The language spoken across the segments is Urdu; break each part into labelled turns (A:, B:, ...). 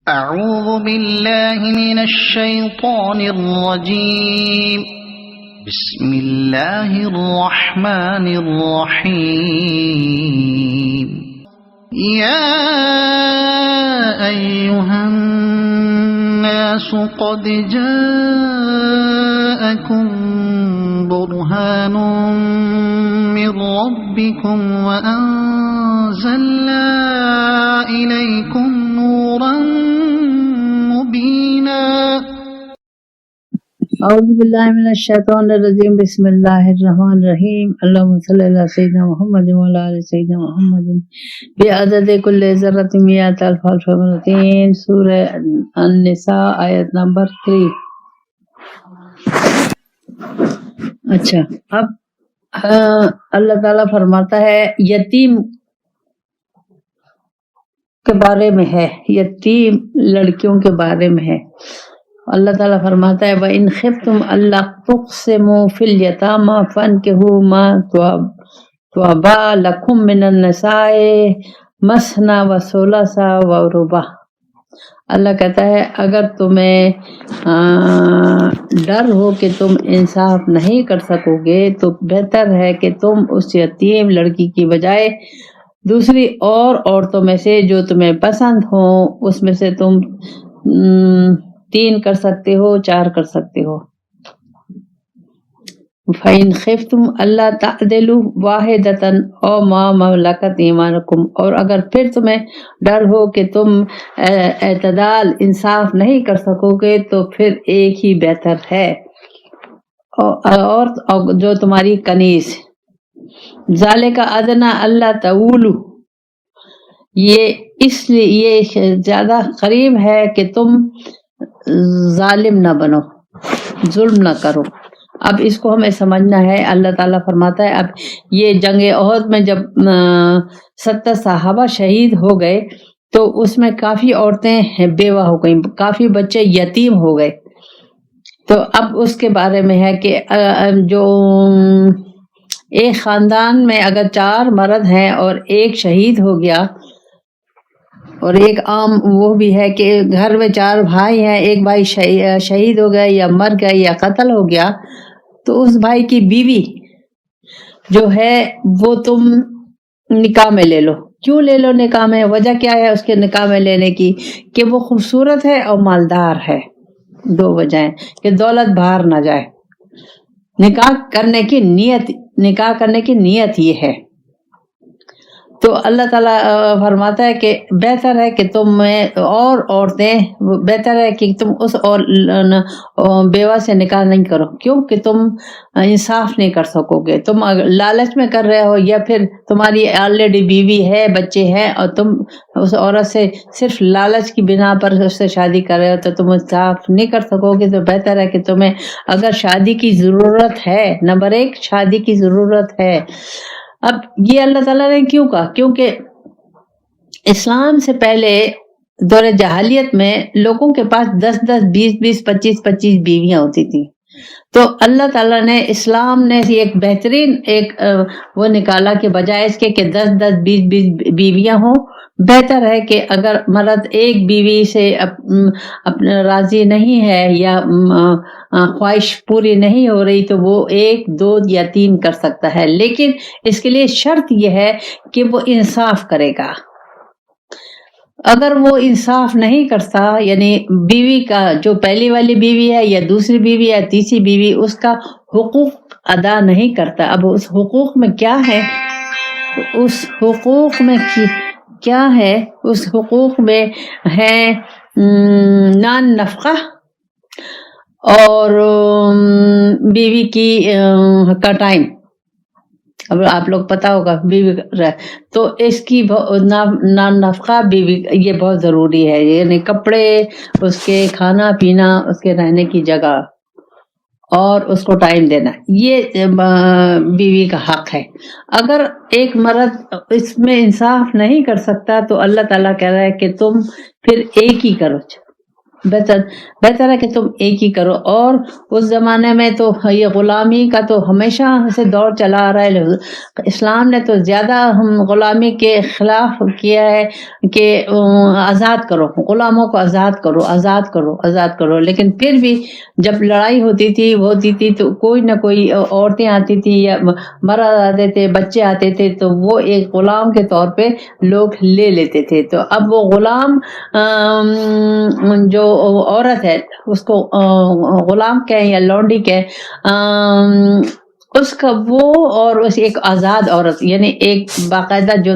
A: أعوذ بالله من الشيطان الرجيم بسم الله الرحمن الرحيم يا أيها الناس قد جاءكم برهان من ربكم وأنزلنا إليكم نورا مبينا
B: اعوذ باللہ من الشیطان الرجیم بسم اللہ الرحمن الرحیم اللہم صلی اللہ سیدنا محمد وعلی آل سیدنا محمد بعدد کل ذرۃ مئات الف الف مرتين سورہ النساء آیت نمبر 3۔ اچھا، اب اللہ تعالیٰ فرماتا ہے یتیم کے بارے میں ہے، یتیم لڑکیوں کے بارے میں ہے۔ اللہ تعالیٰ فرماتا ہے وَإِنْ خِفْتُمْ أَلَّا تُقْسِطُوا فِي الْيَتَامَىٰ فَانكِحُوا مَا طَابَ لَكُم مِّنَ النِّسَاءِ مَثْنَىٰ وَثُلَاثَ وَرُبَاعَ۔ اللہ کہتا ہے اگر تمہیں ڈر ہو کہ تم انصاف نہیں کر سکو گے تو بہتر ہے کہ تم اس یتیم لڑکی کی بجائے دوسری اور عورتوں میں سے جو تمہیں پسند ہوں اس میں سے تم 3 کر سکتے ہو، 4 کر سکتے ہو۔ فَإِنْ خِفْتُمْ أَلَّا تَعْدِلُوا وَاحِدَةً أَوْ مَا مَلَكَتْ أَيْمَانُكُمْ، اور اگر پھر تمہیں ڈر ہو کہ تم اعتدال انصاف نہیں کر سکو گے تو پھر ایک ہی بہتر ہے، اور جو تمہاری کنیز۔ ذَلِكَ أَدْنَىٰ أَلَّا تَعُولُوا، یہ اس لیے یہ زیادہ قریب ہے کہ تم ظالم نہ بنو، ظلم نہ کرو۔ اب اس کو ہمیں سمجھنا ہے۔ اللہ تعالیٰ فرماتا ہے اب یہ جنگ احد میں جب 70 صحابہ شہید ہو گئے تو اس میں کافی عورتیں بیوہ ہو گئیں، کافی بچے یتیم ہو گئے۔ تو اب اس کے بارے میں ہے کہ جو ایک خاندان میں اگر 4 مرد ہیں اور ایک شہید ہو گیا، اور ایک عام وہ بھی ہے کہ گھر میں 4 بھائی ہیں، ایک بھائی شہید ہو گیا یا مر گیا یا قتل ہو گیا، تو اس بھائی کی بیوی جو ہے وہ تم نکاح میں لے لو۔ کیوں لے لو نکاح میں؟ وجہ کیا ہے اس کے نکاح میں لینے کی؟ کہ وہ خوبصورت ہے اور مالدار ہے۔ 2 وجہیں کہ دولت باہر نہ جائے۔ نکاح کرنے کی نیت یہ ہے۔ تو اللہ تعالیٰ فرماتا ہے کہ بہتر ہے کہ تم اور عورتیں، بہتر ہے کہ تم اس اور بیوہ سے نکاح نہیں کرو۔ کیوں کہ تم انصاف نہیں کر سکو گے، تم لالچ میں کر رہے ہو، یا پھر تمہاری آلریڈی بیوی ہے، بچے ہیں، اور تم اس عورت سے صرف لالچ کی بنا پر اس سے شادی کر رہے ہو تو تم انصاف نہیں کر سکو گے۔ تو بہتر ہے کہ تمہیں اگر شادی کی ضرورت ہے، نمبر 1 شادی کی ضرورت ہے۔ اب یہ اللہ تعالیٰ نے کیوں کہا؟ کیونکہ اسلام سے پہلے دور جاہلیت میں لوگوں کے پاس 10-10 20-20 25-25 بیویاں ہوتی تھیں۔ تو اللہ تعالیٰ نے اسلام نے ایک بہترین وہ نکالا کہ بجائے اس کے کہ 10-10 20-20 بیویاں ہوں، بہتر ہے کہ اگر مرد ایک بیوی سے اپنا راضی نہیں ہے یا خواہش پوری نہیں ہو رہی تو وہ 1 2 یا 3 کر سکتا ہے، لیکن اس کے لیے شرط یہ ہے کہ وہ انصاف کرے گا۔ اگر وہ انصاف نہیں کرتا، یعنی بیوی کا جو پہلی والی بیوی ہے یا دوسری بیوی یا تیسری بیوی اس کا حقوق ادا نہیں کرتا۔ اب اس حقوق میں کیا ہے؟ اس حقوق میں کیا ہے؟ اس حقوق میں ہے نان نفقہ، اور بیوی کی کا ٹائم۔ اب آپ لوگ پتا ہوگا بیوی تو اس کی نان نفقہ بیوی یہ بہت ضروری ہے، یعنی کپڑے، اس کے کھانا پینا، اس کے رہنے کی جگہ، اور اس کو ٹائم دینا، یہ بیوی کا حق ہے۔ اگر ایک مرد اس میں انصاف نہیں کر سکتا تو اللہ تعالیٰ کہہ رہا ہے کہ تم پھر ایک ہی کرو، بہتر ہے کہ تم ایک ہی کرو. اور اس زمانے میں تو یہ غلامی کا تو ہمیشہ سے دور چلا آ رہا ہے. اسلام نے تو زیادہ غلامی کے خلاف کیا ہے کہ آزاد کرو، غلاموں کو آزاد کرو آزاد کرو آزاد کرو. لیکن پھر بھی جب لڑائی ہوتی تھی وہ ہوتی تھی تو کوئی نہ کوئی عورتیں آتی تھی یا مرد آتے تھے، بچے آتے تھے، تو وہ ایک غلام کے طور پہ لوگ لے لیتے تھے. تو اب وہ غلام جو عورت ہے اس کو غلام کہیں یا لونڈی کہیں، اس کا وہ اور اس ایک آزاد عورت، یعنی ایک باقاعدہ جو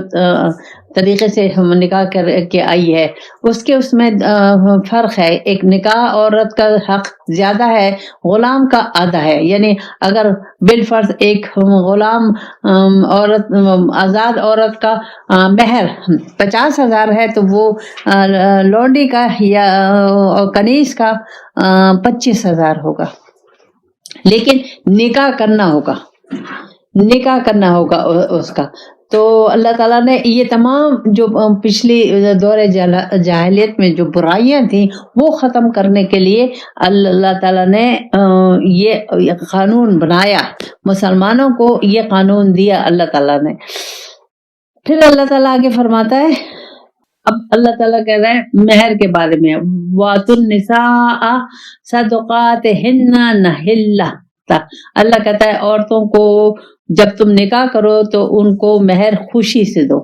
B: طریقے سے ہم نکاح کر کے آئی ہے، اس میں فرق ہے. ایک نکاح عورت کا حق زیادہ ہے، غلام کا آدھا ہے. یعنی اگر بالفرض ایک غلام عورت آزاد عورت کا مہر 50,000 ہے تو وہ لونڈی کا یا کنیز کا 25,000 ہوگا. لیکن نکاح کرنا ہوگا اس کا. تو اللہ تعالیٰ نے یہ تمام جو پچھلی دور جاہلیت میں جو برائیاں تھیں وہ ختم کرنے کے لیے اللہ تعالیٰ نے یہ قانون بنایا، مسلمانوں کو یہ قانون دیا اللہ تعالیٰ نے. پھر اللہ تعالیٰ آگے فرماتا ہے، اب اللہ تعالیٰ کہہ رہا ہے مہر کے بارے میں، وَآتُوا النِّسَاءَ صَدُقَاتِهِنَّ نِحِلَّةً. اللہ کہتا ہے عورتوں کو جب تم نکاح کرو تو ان کو مہر خوشی سے دو.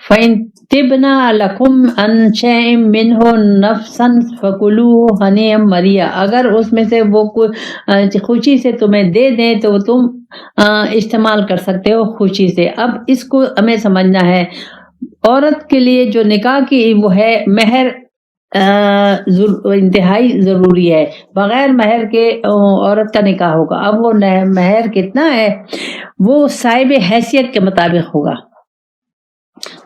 B: فَإِن طِبْنَ لَكُمْ عَن شَيْءٍ مِّنْهُ نَفْسًا فَكُلُوهُ هَنِيئًا مَرِيئًا. اگر اس میں سے وہ خوشی سے تمہیں دے دیں تو تم استعمال کر سکتے ہو خوشی سے. اب اس کو ہمیں سمجھنا ہے، عورت کے لیے جو نکاح کی وہ ہے مہر انتہائی ضروری ہے. بغیر مہر کے عورت کا نکاح ہوگا. اب وہ مہر کتنا ہے وہ صاحب حیثیت کے مطابق ہوگا.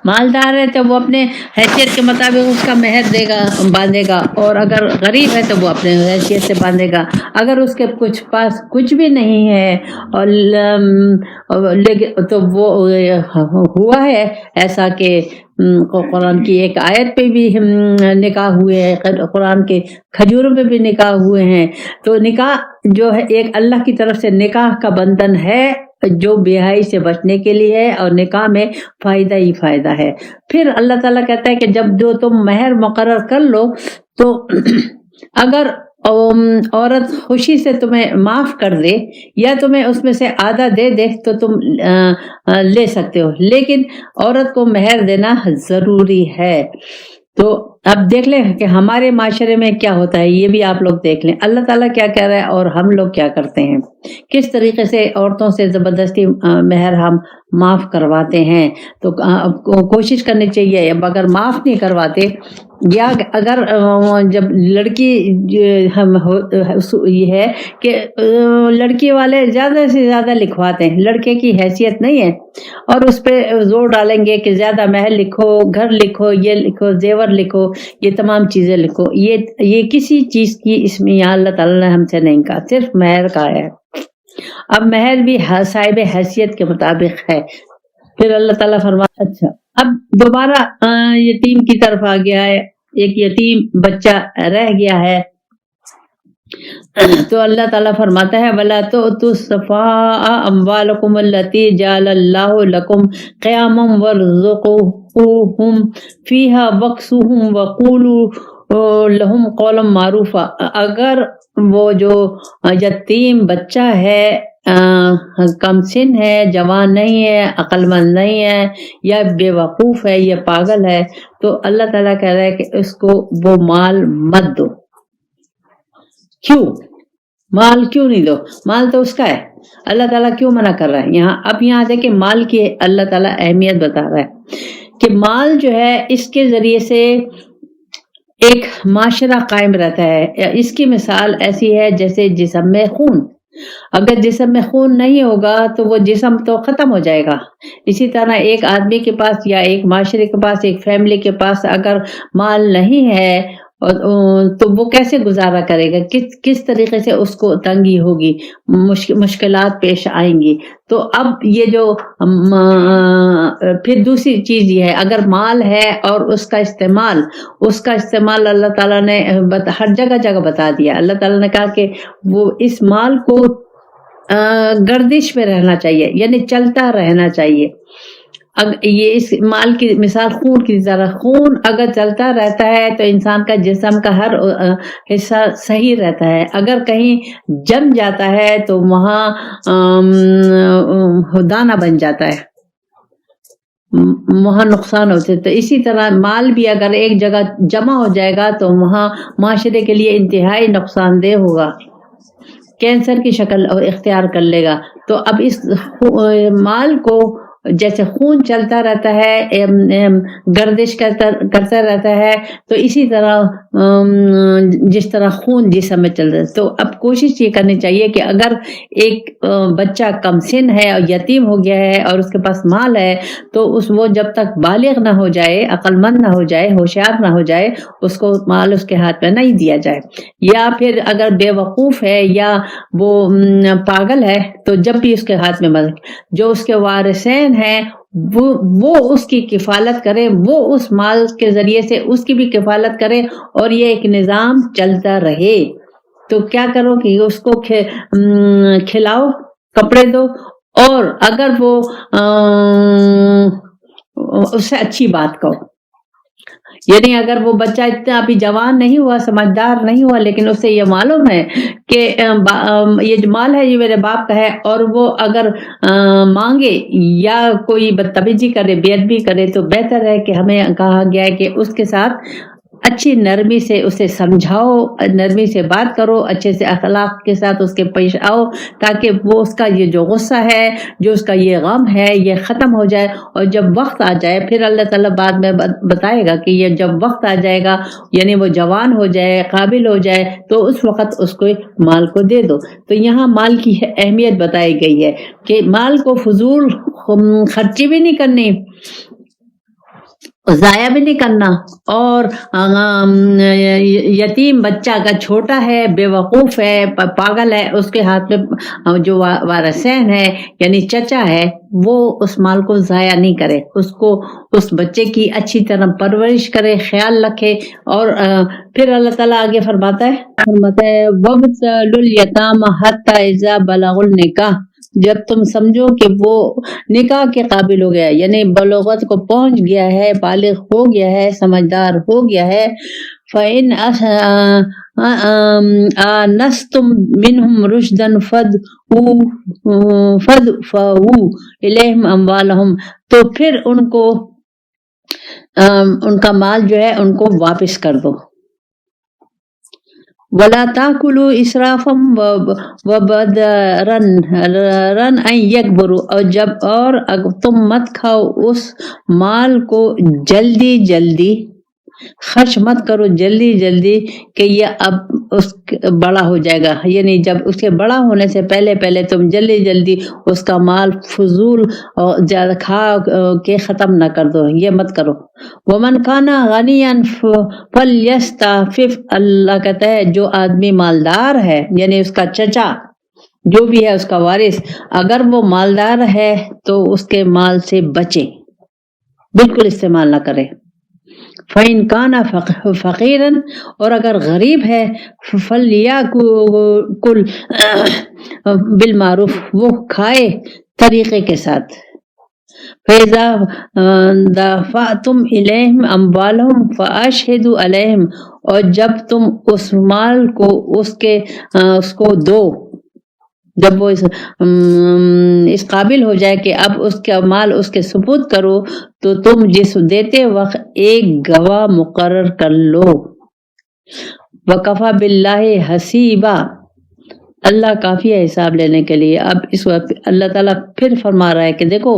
B: مالدار ہے تو وہ اپنے حیثیت کے مطابق اس کا مہر دے گا، باندھے گا، اور اگر غریب ہے تو وہ اپنے حیثیت سے باندھے گا. اگر اس کے پاس کچھ بھی نہیں ہے اور تو وہ ہوا ہے ایسا کہ قرآن کی ایک آیت پہ بھی نکاح ہوئے ہیں، قرآن کے کھجوروں پہ بھی نکاح ہوئے ہیں. تو نکاح جو ہے ایک اللہ کی طرف سے نکاح کا بندھن ہے جو بیاہی سے بچنے کے لیے ہے، اور نکاح میں فائدہ ہی فائدہ ہے. پھر اللہ تعالیٰ کہتا ہے کہ جب جو تم مہر مقرر کر لو تو اگر عورت خوشی سے تمہیں معاف کر دے یا تمہیں اس میں سے آدھا دے دے تو تم لے سکتے ہو، لیکن عورت کو مہر دینا ضروری ہے. تو اب دیکھ لیں کہ ہمارے معاشرے میں کیا ہوتا ہے، یہ بھی آپ لوگ دیکھ لیں اللہ تعالیٰ کیا کہہ رہا ہے اور ہم لوگ کیا کرتے ہیں، کس طریقے سے عورتوں سے زبردستی مہر ہم معاف کرواتے ہیں. تو کوشش کرنی چاہیے، اگر معاف نہیں کرواتے یا اگر جب لڑکی یہ ہے کہ لڑکی والے زیادہ سے زیادہ لکھواتے ہیں، لڑکے کی حیثیت نہیں ہے اور اس پہ زور ڈالیں گے کہ زیادہ مہر لکھو، گھر لکھو، یہ لکھو، زیور لکھو، یہ تمام چیزیں لکھو. یہ کسی چیز کی اس میں یہاں اللہ تعالیٰ نے ہم سے نہیں کہا، صرف مہر کا ہے. اب مہر بھی صاحب حیثیت کے مطابق ہے. پھر اللہ تعالیٰ فرماتا اچھا اب دوبارہ یتیم کی طرف آ گیا ہے. ایک یتیم بچہ رہ گیا ہے تو اللہ تعالیٰ فرماتا ہے وَلَا تُؤْتُوا السُّفَهَاءَ أَمْوَالَكُمُ الَّتِي جَعَلَ اللَّهُ لَكُمْ قِيَامًا وَارْزُقُوهُمْ فِيهَا وَاكْسُوهُمْ وَقُولُوا لَهُمْ قَوْلًا مَّعْرُوفًا. اگر وہ جو یتیم بچہ ہے کم سن ہے، جوان نہیں ہے، عقل مند نہیں ہے، یا بے وقوف ہے، یا پاگل ہے، تو اللہ تعالیٰ کہہ رہا ہے کہ اس کو وہ مال مت دو. کیوں مال کیوں نہیں دو؟ مال تو اس کا ہے. اللہ تعالیٰ کیوں منع کر رہا ہے یہاں؟ اب یہاں دیکھیں مال کی اللہ تعالیٰ اہمیت بتا رہا ہے کہ مال جو ہے اس کے ذریعے سے ایک معاشرہ قائم رہتا ہے. اس کی مثال ایسی ہے جیسے جسم میں خون. اگر جسم میں خون نہیں ہوگا تو وہ جسم تو ختم ہو جائے گا. اسی طرح ایک آدمی کے پاس یا ایک معاشرے کے پاس، ایک فیملی کے پاس اگر مال نہیں ہے تو وہ کیسے گزارا کرے گا، کس طریقے سے اس کو تنگی ہوگی، مشکلات پیش آئیں گی. تو اب یہ جو پھر دوسری چیز یہ ہے، اگر مال ہے اور اس کا استعمال اللہ تعالیٰ نے ہر جگہ بتا دیا. اللہ تعالیٰ نے کہا کہ وہ اس مال کو گردش میں رہنا چاہیے، یعنی چلتا رہنا چاہیے. یہ اس مال کی مثال خون کی طرح، خون اگر چلتا رہتا ہے تو انسان کا جسم کا ہر حصہ صحیح رہتا ہے. اگر کہیں جم جاتا ہے تو وہاں دانہ بن جاتا ہے، وہاں نقصان ہوتے. تو اسی طرح مال بھی اگر ایک جگہ جمع ہو جائے گا تو وہاں معاشرے کے لیے انتہائی نقصان دہ ہوگا، کینسر کی شکل اختیار کر لے گا. تو اب اس مال کو جیسے خون چلتا رہتا ہے، گردش کرتا رہتا ہے، تو اسی طرح جس طرح خون جسم میں چل رہا ہے. تو اب کوشش یہ کرنی چاہیے کہ اگر ایک بچہ کم سن ہے اور یتیم ہو گیا ہے اور اس کے پاس مال ہے، تو وہ جب تک بالغ نہ ہو جائے، عقل مند نہ ہو جائے، ہوشیار نہ ہو جائے، اس کو مال اس کے ہاتھ میں نہیں دیا جائے. یا پھر اگر بے وقوف ہے یا وہ پاگل ہے تو جب بھی اس کے ہاتھ میں جو اس کے وارثین ہیں وہ اس کی کفالت کرے، وہ اس مال کے ذریعے سے اس کی بھی کفالت کرے، اور یہ ایک نظام چلتا رہے. تو کیا کرو کہ اس کو کھلاؤ، کپڑے دو، اور اگر وہ اس سے اچھی بات کہو. یعنی اگر وہ بچہ اتنا ابھی جوان نہیں ہوا، سمجھدار نہیں ہوا، لیکن اسے یہ معلوم ہے کہ یہ جو مال ہے یہ میرے باپ کا ہے، اور وہ اگر مانگے یا کوئی بدتمیزی کرے، بے ادبی کرے، تو بہتر ہے کہ ہمیں کہا گیا ہے کہ اس کے ساتھ اچھی نرمی سے اسے سمجھاؤ، نرمی سے بات کرو، اچھے سے اخلاق کے ساتھ اس کے پیش آؤ، تاکہ وہ اس کا یہ جو غصہ ہے، جو اس کا یہ غم ہے، یہ ختم ہو جائے. اور جب وقت آ جائے، پھر اللہ تعالیٰ بعد میں بتائے گا کہ یہ جب وقت آ جائے گا، یعنی وہ جوان ہو جائے، قابل ہو جائے، تو اس وقت اس کو مال کو دے دو. تو یہاں مال کی اہمیت بتائی گئی ہے کہ مال کو فضول خرچی بھی نہیں کرنی، ضائع بھی نہیں کرنا. اور یتیم بچہ اگر چھوٹا ہے، بے وقوف ہے، پاگل ہے، اس کے ہاتھ میں جو وارثین ہے یعنی چچا ہے، وہ اس مال کو ضائع نہیں کرے، اس بچے کی اچھی طرح پرورش کرے، خیال رکھے. اور پھر اللہ تعالیٰ آگے فرماتا ہے وَابْتَلُوا الْيَتَامَى حَتَّى إِذَا بَلَغُوا النِّكَاحَ، جب تم سمجھو کہ وہ نکاح کے قابل ہو گیا، یعنی بلوغت کو پہنچ گیا ہے، بالغ ہو گیا ہے، سمجھدار ہو گیا ہے. فَإِنْ آنَسْتُمْ مِنْهُمْ رُشْدًا فَادْفَعُوا إِلَيْهِمْ أَمْوَالَهُمْ، تو پھر ان کا مال جو ہے ان کو واپس کر دو. وَلَا تَأْكُلُوا إِسْرَافًا وَبِدَارًا أَن يَكْبُرُوا، اور تم مت کھاؤ اس مال کو جلدی خرچ مت کرو جلدی کہ یہ اب اس بڑا ہو جائے گا. یعنی جب اس کے بڑا ہونے سے پہلے تم جلدی اس کا مال فضول اور زیادہ کھا کے ختم نہ کر دو، یہ مت کرو. وَمَنْ كَانَ غَنِيًّا فَلْيَسْتَعْفِفْ، اللہ کہتا ہے جو آدمی مالدار ہے، یعنی اس کا چچا جو بھی ہے، اس کا وارث، اگر وہ مالدار ہے تو اس کے مال سے بچے، بالکل استعمال نہ کرے. فَإِنْ كَانَ فَقِيرًا، اور اگر غریب ہے، فَلْيَأْكُلْ بِالْمَعْرُوفِ، وہ کھائے طریقے کے ساتھ. فَإِذَا دَفَعْتُمْ إِلَيْهِمْ أَمْوَالَهُمْ فَأَشْهِدُوا عَلَيْهِمْ، اور جب تم اس مال کو اس کو دو، جب وہ اس قابل ہو جائے کہ اب اس کا مال اس کے سپرد کرو، تو تم جس دیتے وقت ایک گواہ مقرر کر لو. وَكَفَى بِاللَّهِ حَسِيبًا، اللہ کافی ہے حساب لینے کے لیے. اب اس وقت اللہ تعالیٰ پھر فرما رہا ہے کہ دیکھو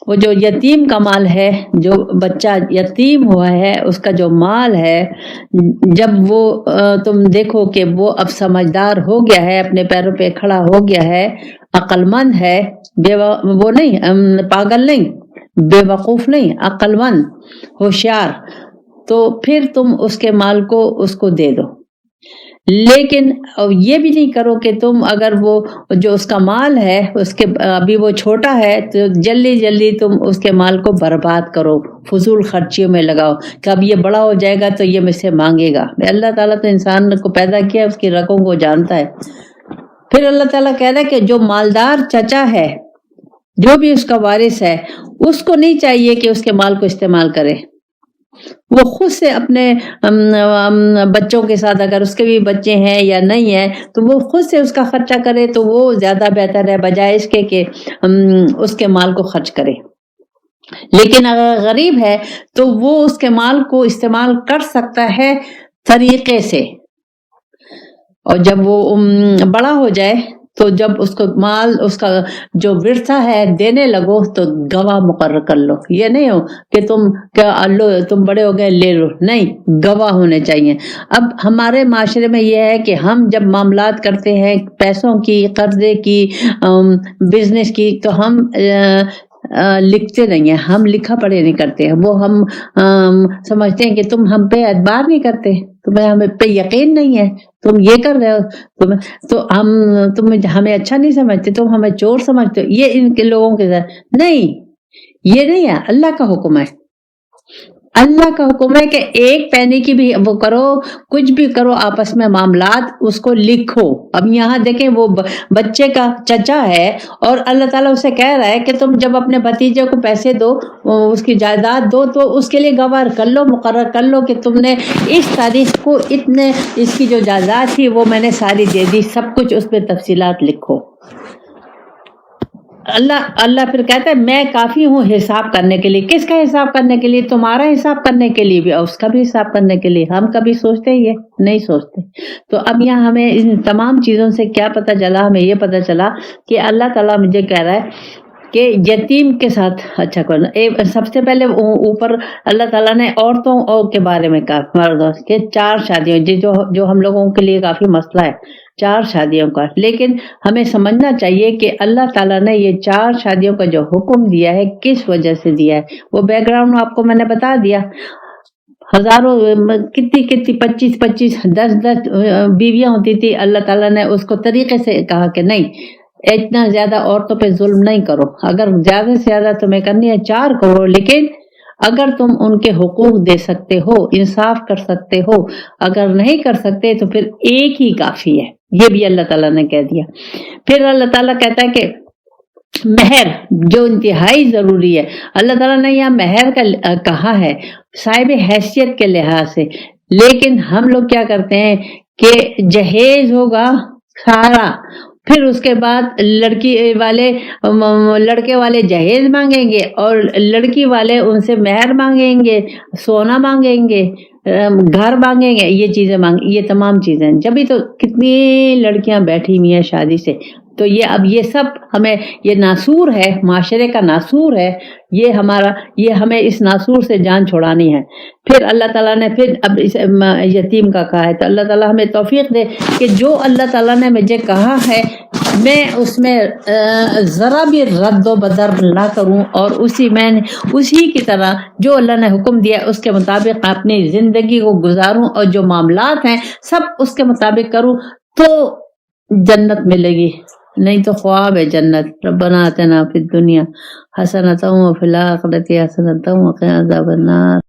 B: وہ جو یتیم کا مال ہے، جو بچہ یتیم ہوا ہے، اس کا جو مال ہے، جب وہ تم دیکھو کہ وہ اب سمجھدار ہو گیا ہے، اپنے پیروں پہ کھڑا ہو گیا ہے، عقل مند ہے، وہ نہیں پاگل نہیں، بے وقوف نہیں، عقل مند، ہوشیار، تو پھر تم اس کے مال کو اس کو دے دو، لیکن یہ بھی نہیں کرو کہ تم اگر وہ جو اس کا مال ہے اس کے ابھی وہ چھوٹا ہے تو جلدی جلدی تم اس کے مال کو برباد کرو، فضول خرچیوں میں لگاؤ کہ اب یہ بڑا ہو جائے گا تو یہ مجھ سے مانگے گا۔ اللہ تعالیٰ تو انسان کو پیدا کیا، اس کی رگوں کو جانتا ہے۔ پھر اللہ تعالیٰ کہہ رہا ہے کہ جو مالدار چچا ہے، جو بھی اس کا وارث ہے، اس کو نہیں چاہیے کہ اس کے مال کو استعمال کرے، وہ خود سے اپنے بچوں کے ساتھ، اگر اس کے بھی بچے ہیں یا نہیں ہیں تو وہ خود سے اس کا خرچہ کرے تو وہ زیادہ بہتر ہے، بجائے اس کے کہ اس کے مال کو خرچ کرے۔ لیکن اگر غریب ہے تو وہ اس کے مال کو استعمال کر سکتا ہے طریقے سے، اور جب وہ بڑا ہو جائے تو جب اس کو مال اس کا جو ورثہ ہے دینے لگو تو گواہ مقرر کر لو۔ یہ نہیں ہو کہ تم بڑے ہو گئے لے لو، نہیں، گواہ ہونے چاہیے۔ اب ہمارے معاشرے میں یہ ہے کہ ہم جب معاملات کرتے ہیں پیسوں کی، قرضے کی، بزنس کی، تو ہم لکھتے نہیں ہیں، ہم لکھا پڑھے نہیں کرتے ہیں۔ وہ ہم سمجھتے ہیں کہ تم ہم پہ اعتبار نہیں کرتے، تمہیں ہم پہ یقین نہیں ہے، تم یہ کر رہے ہو، تو تم ہمیں اچھا نہیں سمجھتے، تم ہمیں چور سمجھتے ہو۔ یہ ان کے لوگوں کے ساتھ نہیں، یہ نہیں ہے، اللہ کا حکم ہے۔ اللہ کا حکم ہے کہ ایک پینی کی بھی وہ کرو، کچھ بھی کرو آپس میں معاملات، اس کو لکھو۔ اب یہاں دیکھیں وہ بچے کا چچا ہے اور اللہ تعالیٰ اسے کہہ رہا ہے کہ تم جب اپنے بھتیجے کو پیسے دو، اس کی جائیداد دو، تو اس کے لیے گواہ کر لو، مقرر کر لو کہ تم نے اس تاریخ کو اتنے، اس کی جو جائیداد تھی وہ میں نے ساری دے دی، سب کچھ اس پہ تفصیلات لکھو۔ اللہ پھر کہتا ہے میں کافی ہوں حساب کرنے کے لیے۔ کس کا حساب کرنے کے لیے؟ تمہارا حساب کرنے کے لیے بھی اور اس کا بھی حساب کرنے کے لیے۔ ہم کبھی سوچتے ہی ہے؟ نہیں سوچتے۔ تو اب یہاں ہمیں ان تمام چیزوں سے کیا پتہ چلا؟ ہمیں یہ پتہ چلا کہ اللہ تعالیٰ مجھے کہہ رہا ہے کہ یتیم کے ساتھ اچھا کرنا۔ سب سے پہلے اوپر اللہ تعالیٰ نے عورتوں کے بارے میں کہا، مردوں کہ 4 شادیوں، جو ہم لوگوں کے لیے کافی مسئلہ ہے 4 شادیوں کا، لیکن ہمیں سمجھنا چاہیے کہ اللہ تعالیٰ نے یہ 4 شادیوں کا جو حکم دیا ہے کس وجہ سے دیا ہے۔ وہ بیک گراؤنڈ آپ کو میں نے بتا دیا۔ ہزاروں، کتنی 25 10 بیویاں ہوتی تھی، اللہ تعالیٰ نے اس کو طریقے سے کہا کہ نہیں، اتنا زیادہ عورتوں پہ ظلم نہیں کرو، اگر زیادہ سے زیادہ تمہیں کرنی ہے 4 کرو، لیکن اگر تم ان کے حقوق دے سکتے ہو، انصاف کر سکتے ہو، اگر نہیں کر سکتے تو پھر ایک ہی کافی ہے۔ یہ بھی اللہ تعالیٰ نے کہہ دیا۔ پھر اللہ تعالیٰ کہتا ہے کہ مہر جو انتہائی ضروری ہے، اللہ تعالیٰ نے یہاں مہر کا کہا ہے صاحب حیثیت کے لحاظ سے، لیکن ہم لوگ کیا کرتے ہیں کہ جہیز ہوگا سارا، پھر اس کے بعد لڑکے والے جہیز مانگیں گے اور لڑکی والے ان سے مہر مانگیں گے، سونا مانگیں گے، گھر مانگیں گے، یہ چیزیں یہ تمام چیزیں، جبھی تو کتنی لڑکیاں بیٹھی ہوئی ہیں شادی سے۔ تو اب یہ سب ہمیں، یہ ناسور ہے، معاشرے کا ناسور ہے، یہ ہمیں اس ناسور سے جان چھڑانی ہے۔ پھر اللہ تعالیٰ نے پھر اب اس یتیم کا کہا ہے، تو اللہ تعالیٰ ہمیں توفیق دے کہ جو اللہ تعالیٰ نے مجھے کہا ہے میں اس میں ذرا بھی رد و بدل نہ کروں، اور اسی کی طرح جو اللہ نے حکم دیا اس کے مطابق اپنی زندگی کو گزاروں، اور جو معاملات ہیں سب اس کے مطابق کروں، تو جنت ملے گی، نہیں تو خواب ہے جنت۔ ربنا آتنا فی الدنیا حسنۃ وفی الآخرۃ حسنۃ وقنا عذاب النار۔